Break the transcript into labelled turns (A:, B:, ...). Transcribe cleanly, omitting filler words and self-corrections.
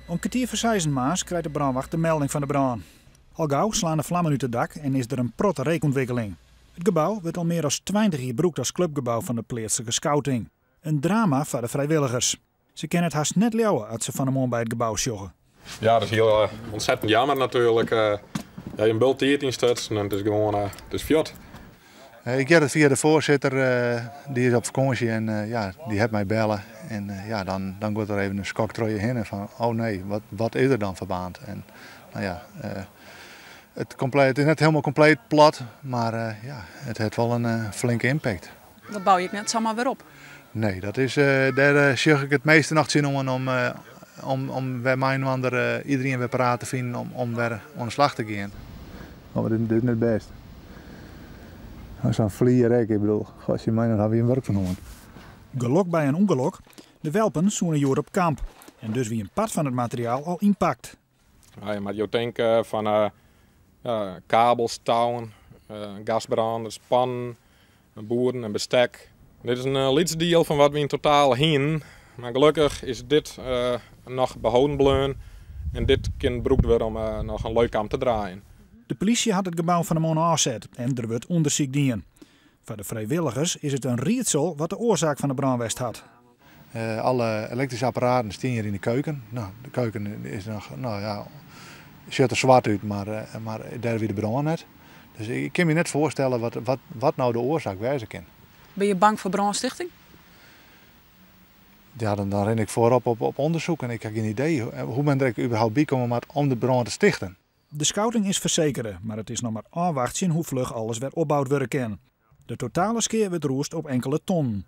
A: Om kwartier voor 6 maas krijgt de brandwacht de melding van de brand. Al gauw slaan de vlammen uit het dak en is er een protte reekontwikkeling. Het gebouw wordt al meer dan 20 jaar gebruikt als clubgebouw van de plaatselijke scouting. Een drama voor de vrijwilligers. Ze kennen het haast net leeuwen als ze van hem bij het gebouw sjoggen.
B: Ja, dat is heel ontzettend jammer natuurlijk. Je bult hier in stutsen en het is gewoon het is fjot.
C: Ik heb het via de voorzitter, die is op vakantie en die heeft mij bellen. En dan gaat er even een skok door je heen van, oh nee, wat is er dan verbaand? En het is net helemaal compleet plat, maar het heeft wel een flinke impact.
D: Dat bouw je net zomaar weer op?
C: Nee, dat is, daar zie ik het meeste nog zin om bij mijn ander iedereen weer paraat te vinden om weer aan de slag te gaan. Oh, dit is niet best. Zo'n vlieger, ik bedoel, als je mij dan hebben we een werk van horen.
A: Gelok bij een ongeluk. De welpen zoenen joer op kamp. En dus wie een part van het materiaal al inpakt.
B: Ja, je moet je denken van kabels, touwen, gasbranders, pannen, boeren en bestek. Dit is een lietsdeel van wat we in totaal heen. Maar gelukkig is dit nog behouden bleun. En dit kan gebruikt worden om nog een leuk kamp te draaien.
A: De politie had het gebouw van de man afzet en er wordt onderzoek dienen. Voor de vrijwilligers is het een rietsel wat de oorzaak van de brandwest had.
C: Alle elektrische apparaten staan hier in de keuken. Nou, de keuken is nog, ziet er zwart uit, maar daar weer de brand net. Dus ik kan me net voorstellen wat nou de oorzaak wezen kan.
D: Ben je bang voor brandstichting?
C: Ja, dan ren ik voorop op onderzoek en ik heb geen idee hoe men er überhaupt bij komen om de brand te stichten.
A: De scouting is verzekerd, maar het is nog maar afwachten hoe vlug alles weer opbouwd worden kan. De totale skeer wordt roest op enkele ton.